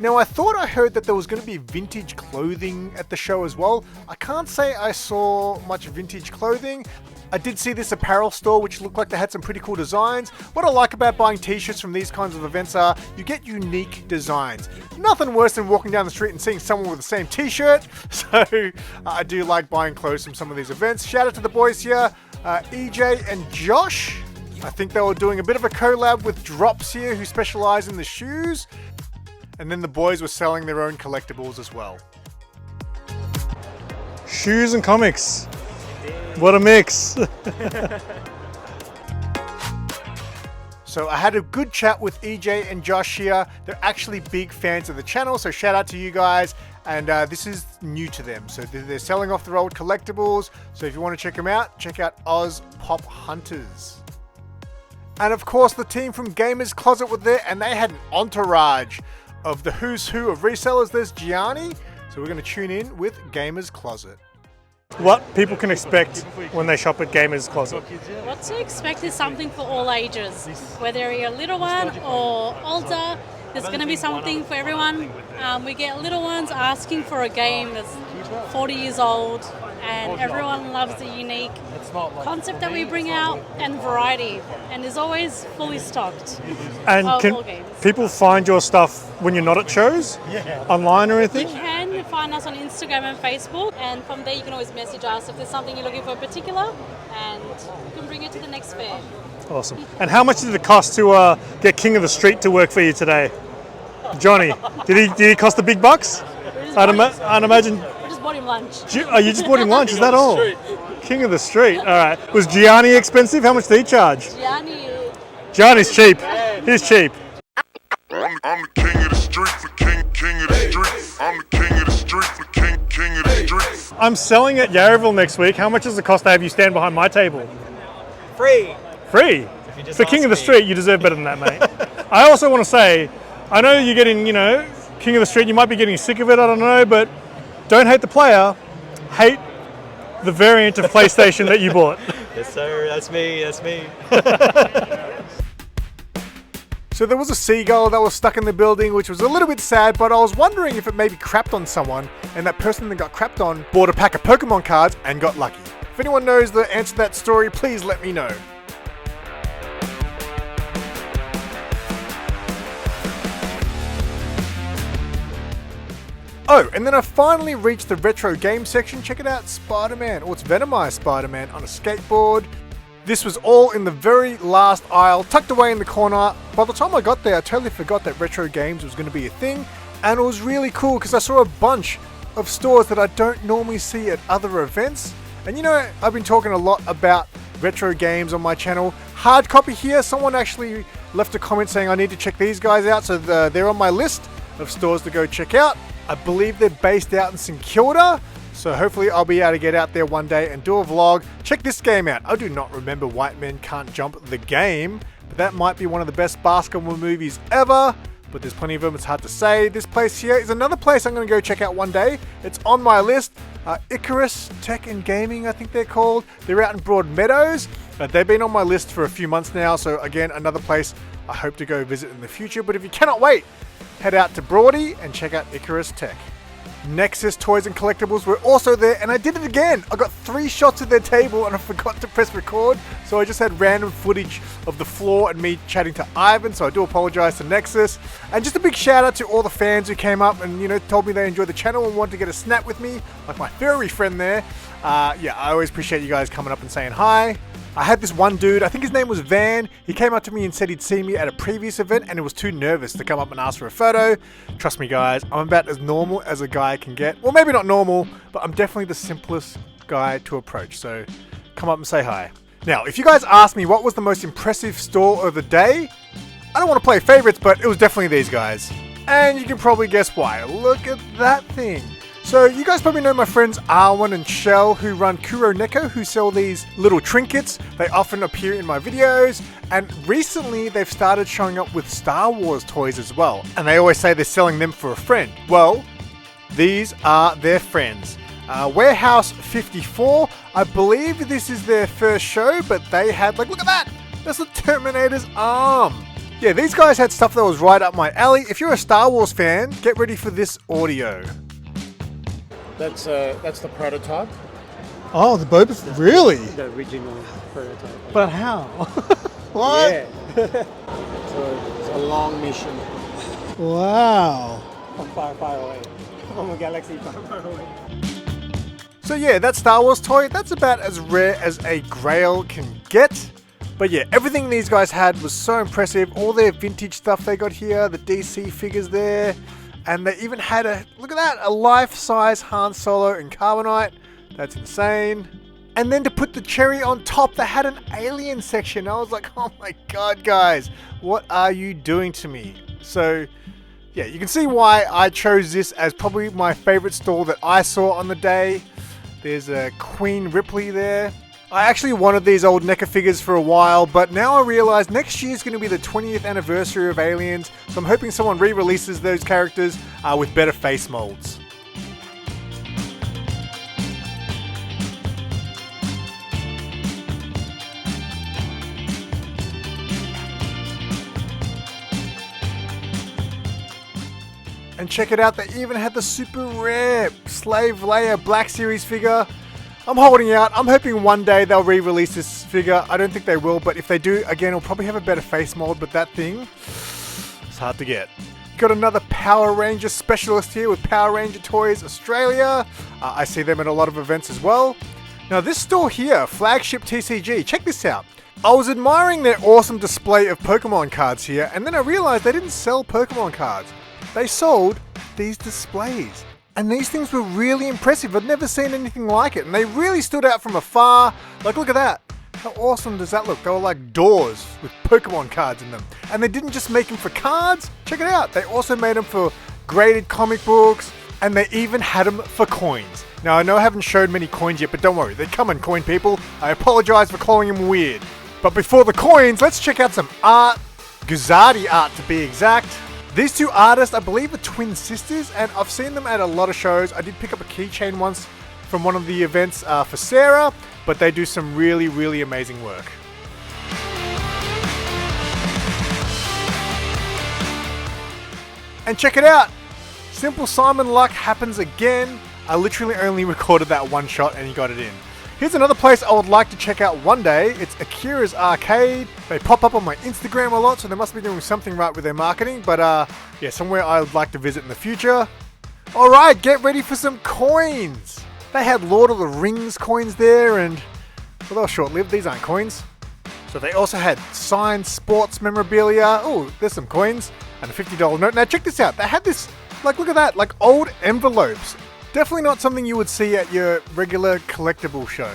Now I thought I heard that there was going to be vintage clothing at the show as well. I can't say I saw much vintage clothing. I did see this apparel store which looked like they had some pretty cool designs. What I like about buying t-shirts from these kinds of events are you get unique designs. Nothing worse than walking down the street and seeing someone with the same t-shirt. So I do like buying clothes from some of these events. Shout out to the boys here, EJ and Josh. I think they were doing a bit of a collab with Drops here who specialize in the shoes. And then the boys were selling their own collectibles as well. Shoes and comics. What a mix. So I had a good chat with EJ and Josh here. They're actually big fans of the channel, so shout out to you guys. And this is new to them. So they're selling off their old collectibles. So if you want to check them out, check out Oz Pop Hunters. And of course the team from Gamers Closet were there and they had an entourage of the who's who of resellers. There's Gianni. So we're going to tune in with Gamers Closet. What people can expect when they shop at Gamers Closet. What to expect is something for all ages. Whether you're a little one or older, there's going to be something for everyone. We get little ones asking for a game that's 40 years old, and everyone loves the unique concept that we bring out and variety, and is always fully stocked. And of can all games. people find your stuff when you're not at shows? Online or You anything? can find us on Instagram and Facebook, and from there you can always message us if there's something you're looking for in particular, and you can bring it to the next fair. Awesome. And how much did it cost to get King of the Street to work for you today? Johnny, did he cost the big bucks? I'd imagine. We're just bought him lunch. Oh, you just bought him lunch, is that all? King of the street, all right. Was Gianni expensive? How much did he charge? Gianni's cheap. He's cheap. I'm the king of the streets, the king of the streets. I'm the king of the streets, the king of the streets. I'm selling at Yarraville next week. How much does it cost to have you stand behind my table? Free. Free? For king of the street, you deserve better than that, mate. I also want to say, I know you're getting, king of the street, you might be getting sick of it, I don't know, but don't hate the player, hate the variant of PlayStation that you bought. Yes, sir. That's me. That's me. So there was a seagull that was stuck in the building, which was a little bit sad, but I was wondering if it maybe crapped on someone, and that person that got crapped on bought a pack of Pokemon cards and got lucky. If anyone knows the answer to that story, please let me know. Oh, and then I finally reached the retro game section. Check it out, Spider-Man, or it's Venomized Spider-Man on a skateboard. This was all in the very last aisle, tucked away in the corner. By the time I got there, I totally forgot that retro games was going to be a thing, and it was really cool because I saw a bunch of stores that I don't normally see at other events. And I've been talking a lot about retro games on my channel. Hard copy here, someone actually left a comment saying I need to check these guys out, so they're on my list of stores to go check out. I believe they're based out in St Kilda, so hopefully I'll be able to get out there one day and do a vlog. Check this game out. I do not remember White Men Can't Jump the game, but that might be one of the best basketball movies ever, but there's plenty of them, it's hard to say. This place here is another place I'm going to go check out one day. It's on my list. Icarus Tech and Gaming, I think they're called. They're out in Broadmeadows. They've been on my list for a few months now, so again, another place I hope to go visit in the future. But if you cannot wait, head out to Broady and check out Icarus Tech. Nexus Toys and Collectibles were also there, and I did it again. I got 3 shots of their table and I forgot to press record, so I just had random footage of the floor and me chatting to Ivan, so I do apologize to Nexus. And just a big shout out to all the fans who came up and told me they enjoyed the channel and wanted to get a snap with me, like my furry friend there. Yeah, I always appreciate you guys coming up and saying hi. I had this one dude, I think his name was Van. He came up to me and said he'd seen me at a previous event and he was too nervous to come up and ask for a photo. Trust me guys, I'm about as normal as a guy can get. Well, maybe not normal, but I'm definitely the simplest guy to approach, so come up and say hi. Now, if you guys ask me what was the most impressive store of the day, I don't want to play favorites, but it was definitely these guys. And you can probably guess why. Look at that thing. So you guys probably know my friends Arwen and Shell who run Kuro Neko, who sell these little trinkets. They often appear in my videos, and recently they've started showing up with Star Wars toys as well. And they always say they're selling them for a friend. Well, these are their friends. Warehouse 54, I believe this is their first show, but they had, look at that! That's the Terminator's arm. Yeah, these guys had stuff that was right up my alley. If you're a Star Wars fan, get ready for this audio. That's the prototype. Oh, the Boba Fett, really? The original prototype. But how? What? Yeah. It's a long mission. Wow. From far, far away. From a galaxy far, far away. So yeah, that Star Wars toy, that's about as rare as a Grail can get. But yeah, everything these guys had was so impressive. All their vintage stuff they got here, the DC figures there. And they even had look at that, a life-size Han Solo and Carbonite. That's insane. And then to put the cherry on top, they had an alien section. I was like, oh my god, guys, what are you doing to me? So, yeah, you can see why I chose this as probably my favorite stall that I saw on the day. There's a Queen Ripley there. I actually wanted these old NECA figures for a while, but now I realize next year is going to be the 20th anniversary of Aliens, so I'm hoping someone re-releases those characters with better face molds. And check it out, they even had the super rare Slave Leia Black Series figure. I'm holding out. I'm hoping one day they'll re-release this figure. I don't think they will, but if they do, again, it'll probably have a better face mold, but that thing, it's hard to get. Got another Power Ranger specialist here with Power Ranger Toys Australia. I see them at a lot of events as well. Now this store here, Flagship TCG, check this out. I was admiring their awesome display of Pokemon cards here, and then I realized they didn't sell Pokemon cards. They sold these displays. And these things were really impressive. I'd never seen anything like it. And they really stood out from afar. Like, look at that. How awesome does that look? They were like doors with Pokemon cards in them. And they didn't just make them for cards. Check it out. They also made them for graded comic books. And they even had them for coins. Now, I know I haven't showed many coins yet, but don't worry. They come in coin, people. I apologize for calling them weird. But before the coins, let's check out some art. Guzardi art, to be exact. These two artists, I believe, are twin sisters, and I've seen them at a lot of shows. I did pick up a keychain once from one of the events for Sarah, but they do some really, really amazing work. And check it out! SimpleSimon luck happens again. I literally only recorded that one shot and he got it in. Here's another place I would like to check out one day. It's Akira's Arcade. They pop up on my Instagram a lot, so they must be doing something right with their marketing. But yeah, somewhere I would like to visit in the future. Alright, get ready for some coins! They had Lord of the Rings coins there, and well, they were short-lived. These aren't coins. So they also had signed sports memorabilia. Oh, there's some coins. And a $50 note. Now check this out. They had this, like, look at that, like old envelopes. Definitely not something you would see at your regular collectible show.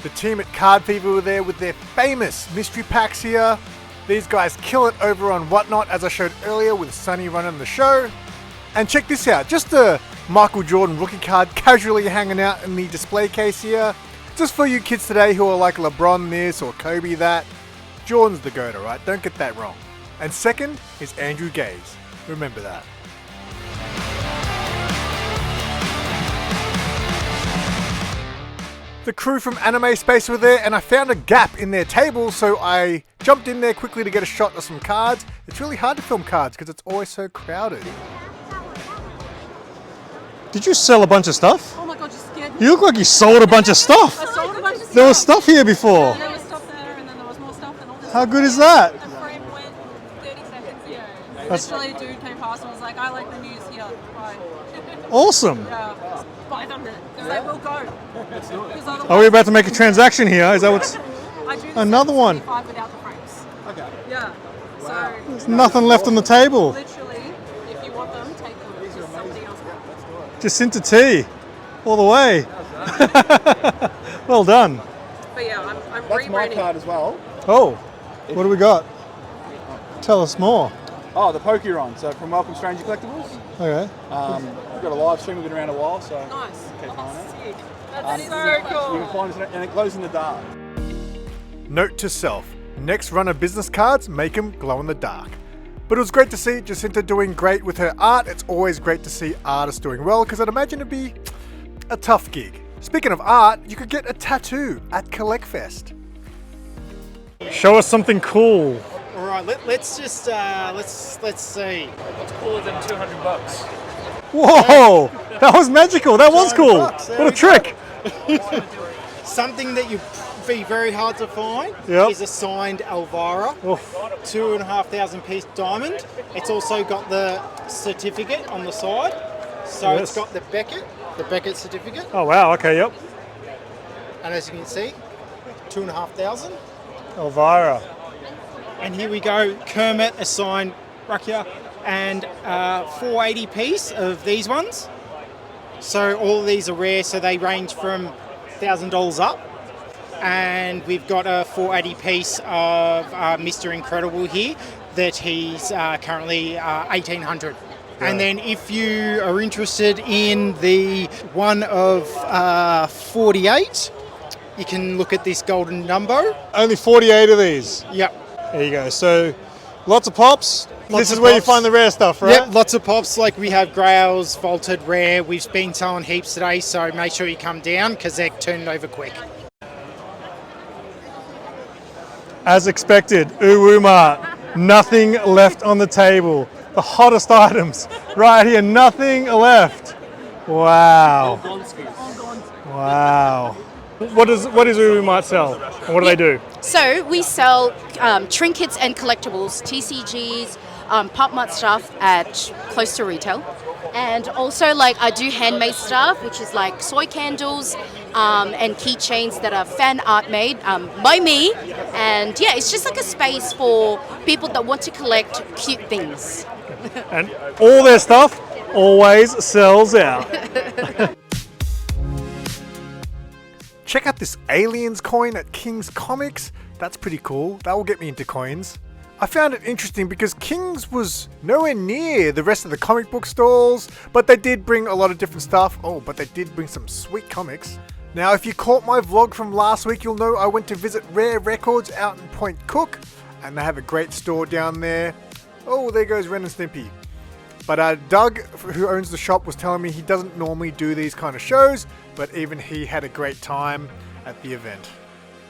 The team at Card Fever were there with their famous mystery packs here. These guys kill it over on Whatnot, as I showed earlier with Sunny running the show. And check this out, just a Michael Jordan rookie card casually hanging out in the display case here. Just for you kids today who are like LeBron this or Kobe that. Jordan's the GOAT, alright? Don't get that wrong. And second is Andrew Gaze. Remember that. The crew from Anime Space were there, and I found a gap in their table, so I jumped in there quickly to get a shot of some cards. It's really hard to film cards because it's always so crowded. Did you sell a bunch of stuff? Oh my god, you scared me. You look like you sold a bunch of stuff. I sold a bunch of stuff. There was stuff here before. Yeah, there was stuff there, and then there was more stuff, and all this. How good is that? The frame went 30 seconds ago. That's- Literally, a dude came past and was like, I like the news here. Bye. Awesome. Yeah, just buy them then, because they will go. Because otherwise- Are we about to make a transaction here? Is that what's... I do this Another one. 75 without the frames. Okay. Yeah. So There's nothing left on the table. literally, if you want them, take them. It's just something else. Jacinta T. All the way. Well done. But yeah, I'm That's my rebranding. card as well. Oh, what do we got? Tell us more. Oh, the Pokerun. So from Welcome Stranger Collectibles. Okay. We've got a live stream. We've been around a while, so Nice. keep an eye on it. That's so cool. You can find us, and it glows in the dark. Note to self, next run of business cards, make them glow in the dark. But it was great to see Jacinta doing great with her art. It's always great to see artists doing well, because I'd imagine it'd be a tough gig. Speaking of art, you could get a tattoo at CollectFest. Show us something cool. All right, let's just let's see. What's cooler than $200? Whoa, that was magical. That was cool. $200, What a trick. Something that you'd be very hard to find Yep. is a signed Elvira, 2,500 piece diamond. It's also got the certificate on the side, so Yes. it's got the Beckett certificate, Oh wow, okay, yep. and as you can see, 2,500. Elvira. And here we go, Kermit, a signed Rakia, and 480 piece of these ones. So all of these are rare, so they range from $1,000 up. And we've got a 480 piece of Mr. Incredible here that he's currently 1,800. And then if you are interested in the one of 48, you can look at this golden Dumbo. Only 48 of these. Yep. There you go. So lots of pops. Lots This is of where you pops. find the rare stuff, right? Yep, lots of pops. Like we have Grails, Vaulted Rare. We've been selling heaps today, so make sure you come down because they're turning over quick. As expected, Uwu Mart. Nothing left on the table. The hottest items right here. Nothing left. Wow. Wow. What does Uwu Mart sell? And what do they do? So we sell trinkets and collectibles, TCGs, pop mart stuff at close to retail. And also like I do handmade stuff, which is like soy candles and keychains that are fan art made by me And yeah, it's just like a space for people that want to collect cute things. And all their stuff always sells out. Check out this Aliens coin at King's Comics. That's pretty cool. That will get me into coins. I found it interesting because King's was nowhere near the rest of the comic book stalls, but they did bring a lot of different stuff. Oh, but they did bring some sweet comics. Now, if you caught my vlog from last week, you'll know I went to visit Rare Records out in Point Cook, and they have a great store down there. Oh, there goes Ren and Stimpy. But Doug, who owns the shop, was telling me he doesn't normally do these kind of shows, but even he had a great time at the event.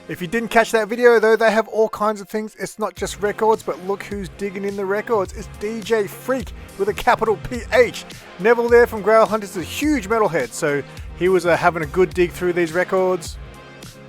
If you didn't catch that video though, they have all kinds of things. It's not just records, but look who's digging in the records. It's DJ Freak with a capital PH. Neville there from Grail Hunters is a huge metalhead, so he was having a good dig through these records.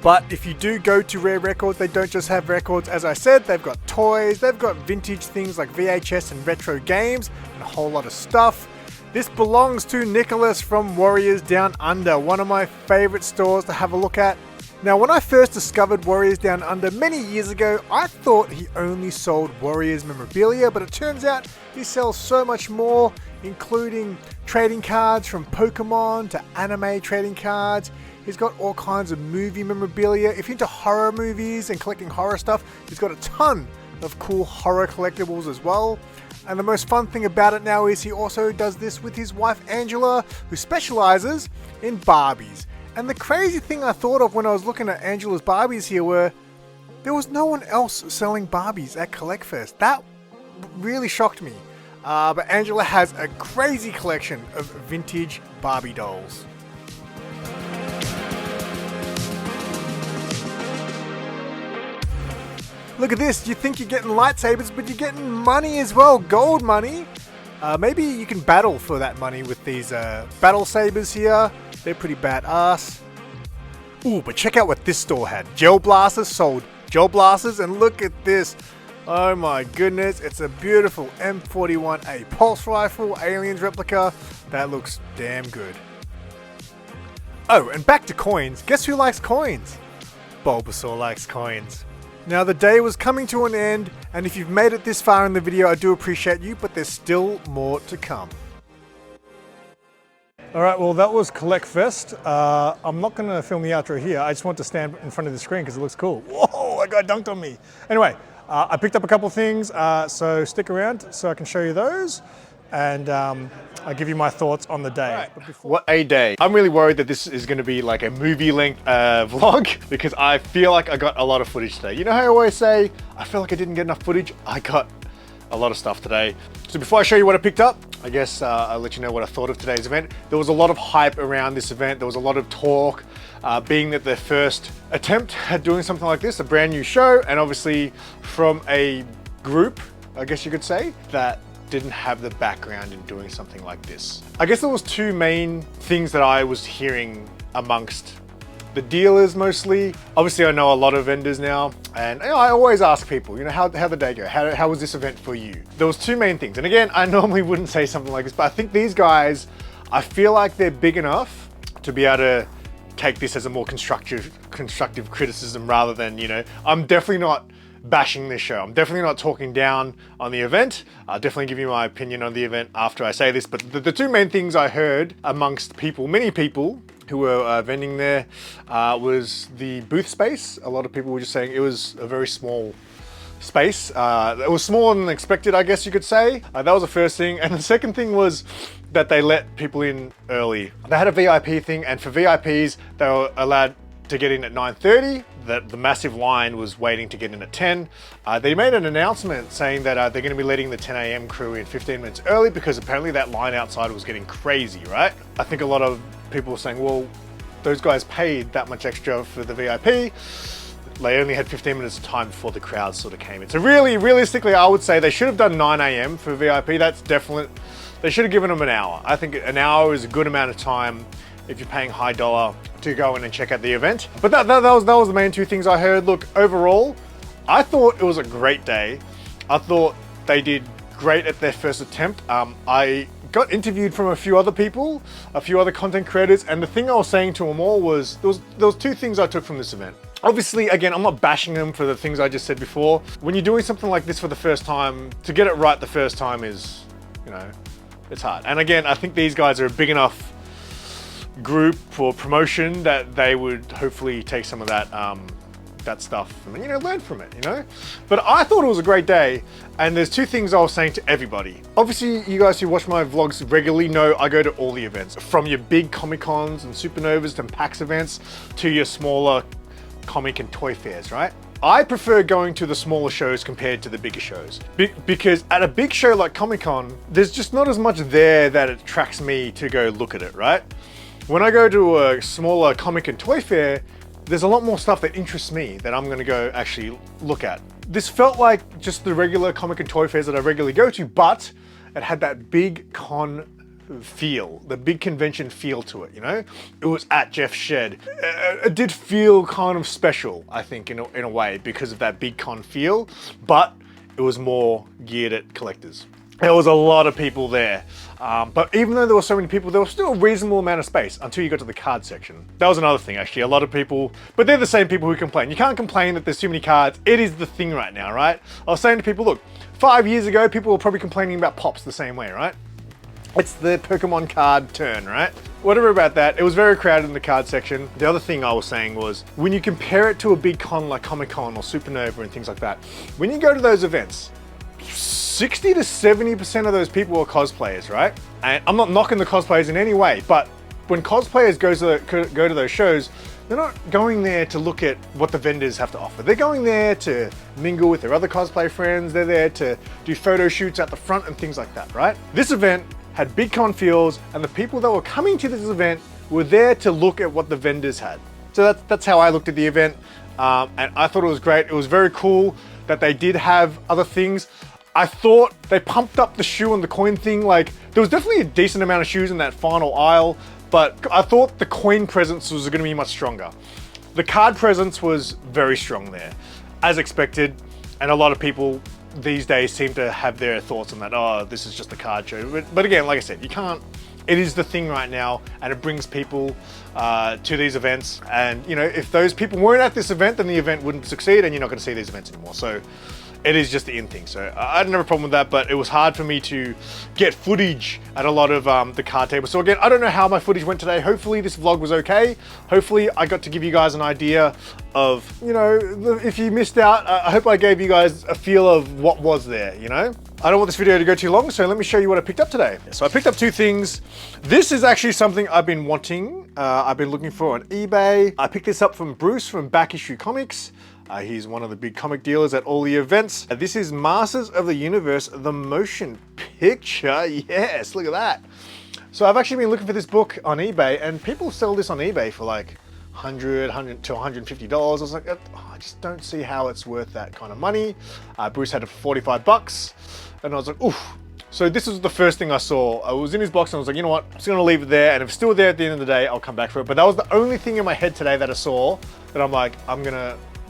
But if you do go to Rare Records, they don't just have records, as I said, they've got toys, they've got vintage things like VHS and retro games, and a whole lot of stuff. This belongs to Nicholas from Warriors Down Under, one of my favourite stores to have a look at. Now, when I first discovered Warriors Down Under many years ago, I thought he only sold Warriors memorabilia, but it turns out he sells so much more, including trading cards from Pokemon to anime trading cards. He's got all kinds of movie memorabilia. If you're into horror movies and collecting horror stuff, he's got a ton of cool horror collectibles as well. And the most fun thing about it now is he also does this with his wife Angela, who specializes in Barbies. And the crazy thing I thought of when I was looking at Angela's Barbies here were there was no one else selling Barbies at CollectFest. That really shocked me. But Angela has a crazy collection of vintage Barbie dolls. Look at this, you think you're getting lightsabers, but you're getting money as well, gold money. Maybe you can battle for that money with these battle sabers here. They're pretty badass. Ooh, but check out what this store had. Gel blasters, sold gel blasters, and look at this. Oh my goodness, it's a beautiful M41A pulse rifle, aliens replica. That looks damn good. Oh, and back to coins. Guess who likes coins? Bulbasaur likes coins. Now the day was coming to an end, and if you've made it this far in the video, I do appreciate you, but there's still more to come. Alright, well that was CollectFest. I'm not going to film the outro here, I just want to stand in front of the screen because it looks cool. Whoa, that guy dunked on me. Anyway, I picked up a couple of things, so stick around so I can show you those, and I'll give you my thoughts on the day. Right. What a day. I'm really worried that this is going to be like a movie length vlog because I feel like I got a lot of footage today. You know how I always say, I feel like I didn't get enough footage? I got a lot of stuff today. So before I show you what I picked up, I guess I'll let you know what I thought of today's event. There was a lot of hype around this event. There was a lot of talk, being that their first attempt at doing something like this, a brand new show, and obviously from a group, I guess you could say, that didn't have the background in doing something like this. I guess there was two main things that I was hearing amongst the dealers mostly. Obviously I know a lot of vendors now, and you know, I always ask people, you know, how'd the day go? How was this event for you? There was two main things, and again, I normally wouldn't say something like this, but I think these guys, I feel like they're big enough to be able to take this as a more constructive criticism rather than, you know, I'm definitely not bashing this show. I'm definitely not talking down on the event. I'll definitely give you my opinion on the event after I say this, but the two main things I heard amongst people, many people who were vending there, was the booth space. A lot of people were just saying it was a very small space. It was smaller than expected, I guess you could say. That was the first thing. And the second thing was that they let people in early. They had a VIP thing, and for VIPs, they were allowed to get in at 9:30. The massive line was waiting to get in at 10. They made an announcement saying that they're going to be letting the 10 a.m. crew in 15 minutes early because apparently that line outside was getting crazy, right? I think a lot of people were saying, well, those guys paid that much extra for the VIP. They only had 15 minutes of time before the crowd sort of came in. So really, realistically, I would say they should have done 9 a.m. for VIP. That's definite. They should have given them an hour. I think an hour is a good amount of time if you're paying high dollar to go in and check out the event. But that was the main two things I heard. Look, overall, I thought it was a great day. I thought they did great at their first attempt. I got interviewed from a few other people, a few other content creators, and the thing I was saying to them all was, there was two things I took from this event. Obviously, again, I'm not bashing them for the things I just said before. When you're doing something like this for the first time, to get it right the first time is, you know, it's hard. And again, I think these guys are a big enough group for promotion that they would hopefully take some of that that stuff and, you know, learn from it, you know? But I thought it was a great day, and there's two things I was saying to everybody. Obviously, you guys who watch my vlogs regularly know I go to all the events, from your big Comic-Cons and Supernovas and PAX events to your smaller comic and toy fairs, right? I prefer going to the smaller shows compared to the bigger shows. Because at a big show like Comic-Con, there's just not as much there that it attracts me to go look at it, right? When I go to a smaller comic and toy fair, there's a lot more stuff that interests me that I'm gonna go actually look at. This felt like just the regular comic and toy fairs that I regularly go to, but it had that big con feel, the big convention feel to it, you know? It was at Jeff's shed. It did feel kind of special, I think, in a way, because of that big con feel, but it was more geared at collectors. There was a lot of people there. But even though there were so many people, there was still a reasonable amount of space until you got to the card section. That was another thing, actually. A lot of people, but they're the same people who complain. You can't complain that there's too many cards. It is the thing right now, right? I was saying to people, look, 5 years ago, people were probably complaining about Pops the same way, right? It's the Pokemon card turn, right? Whatever about that, it was very crowded in the card section. The other thing I was saying was, when you compare it to a big con like Comic-Con or Supernova and things like that, when you go to those events, 60 to 70% of those people are cosplayers, right? And I'm not knocking the cosplayers in any way, but when cosplayers go to those shows, they're not going there to look at what the vendors have to offer. They're going there to mingle with their other cosplay friends. They're there to do photo shoots at the front and things like that, right? This event had big con feels, and the people that were coming to this event were there to look at what the vendors had. So that's how I looked at the event, and I thought it was great. It was very cool that they did have other things. I thought they pumped up the shoe and the coin thing. Like, there was definitely a decent amount of shoes in that final aisle, but I thought the coin presence was gonna be much stronger. The card presence was very strong there, as expected, and a lot of people these days seem to have their thoughts on that. Oh, this is just a card show. But again, like I said, you can't, it is the thing right now, and it brings people to these events. And, you know, if those people weren't at this event, then the event wouldn't succeed, and you're not gonna see these events anymore. So it is just the in thing. So I didn't have a problem with that, but it was hard for me to get footage at a lot of the card tables. So again, I don't know how my footage went today. Hopefully this vlog was okay. Hopefully I got to give you guys an idea of, you know, if you missed out, I hope I gave you guys a feel of what was there, you know? I don't want this video to go too long, so let me show you what I picked up today. So I picked up two things. This is actually something I've been wanting. I've been looking for on eBay. I picked this up from Bruce from Back Issue Comics. He's one of the big comic dealers at all the events. This is Masters of the Universe, the motion picture. Yes, look at that. So I've actually been looking for this book on eBay, and people sell this on eBay for like $100 to $150. I was like, oh, I just don't see how it's worth that kind of money. Bruce had it for 45 bucks, and I was like, oof. So this was the first thing I saw. I was in his box and I was like, you know what? I'm just gonna leave it there, and if it's still there at the end of the day, I'll come back for it. But that was the only thing in my head today that I saw that I'm like,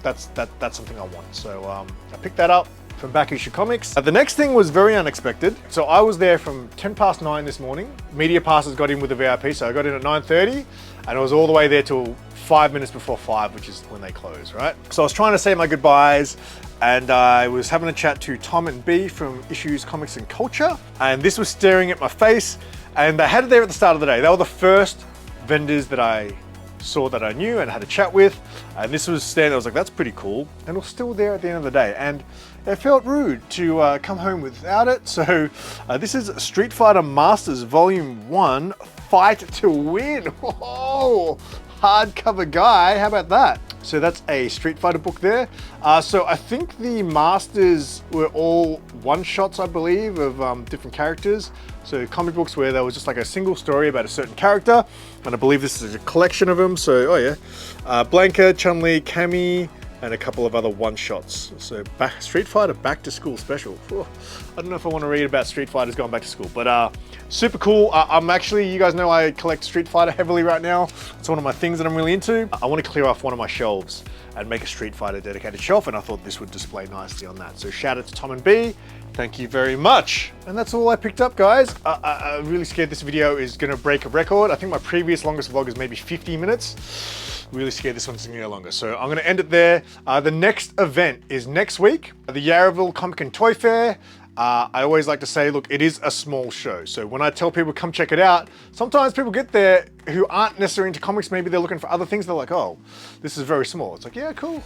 that's something I want. So I picked that up from Back Issue Comics. The next thing was very unexpected. So I was there from 10 past 9 this morning. Media passes got in with the VIP, so I got in at 9:30, and I was all the way there till 5 minutes before 5, which is when they close, right? So I was trying to say my goodbyes, and I was having a chat to Tom and B from Issues, Comics and Culture, and this was staring at my face, and they had it there at the start of the day. They were the first vendors that I saw that I knew and had a chat with, and this was standing. I was like, that's pretty cool, and it was still there at the end of the day, and it felt rude to come home without it. So this is Street Fighter Masters Volume 1, Fight to Win. Whoa, hardcover guy, how about that? So that's a Street Fighter book there. So I think the Masters were all one-shots, I believe, of different characters. So comic books where there was just like a single story about a certain character. And I believe this is a collection of them. So, oh yeah, Blanca, Chun-Li, Cammy, and a couple of other one-shots. So Street Fighter Back to School Special. Whew. I don't know if I want to read about Street Fighters going back to school, but super cool. I'm actually, you guys know I collect Street Fighter heavily right now. It's one of my things that I'm really into. I want to clear off one of my shelves and make a Street Fighter dedicated shelf, and I thought this would display nicely on that. So shout out to Tom and B. Thank you very much. And that's all I picked up, guys. I'm really scared this video is gonna break a record. I think my previous longest vlog is maybe 50 minutes. really scared this one's gonna go longer. So I'm gonna end it there. The next event is next week, the Yarraville Comic and Toy Fair. I always like to say, look, it is a small show. So when I tell people come check it out, sometimes people get there who aren't necessarily into comics. Maybe they're looking for other things. They're like, oh, this is very small. It's like, yeah, cool,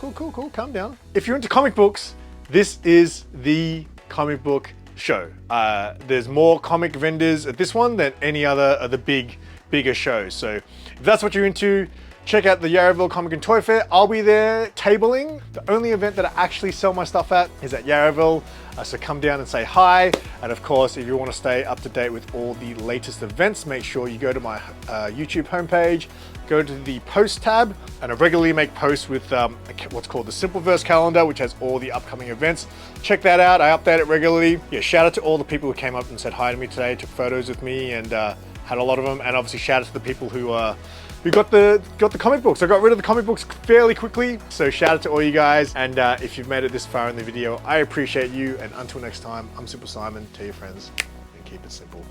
calm down. If you're into comic books, this is the comic book show. There's more comic vendors at this one than any other of the bigger shows. So if that's what you're into, check out the Yarraville Comic and Toy Fair. I'll be there tabling. The only event that I actually sell my stuff at is at Yarraville. So come down and say hi. And of course, if you want to stay up to date with all the latest events, make sure you go to my YouTube homepage, go to the post tab, and I regularly make posts with what's called the SimpleVerse calendar, which has all the upcoming events. Check that out. I update it regularly. Yeah, shout out to all the people who came up and said hi to me today, took photos with me, and had a lot of them. And obviously shout out to the people who got the comic books. I got rid of the comic books fairly quickly. So shout out to all you guys. And if you've made it this far in the video, I appreciate you. And until next time, I'm SimpleSimon. Tell your friends and keep it simple.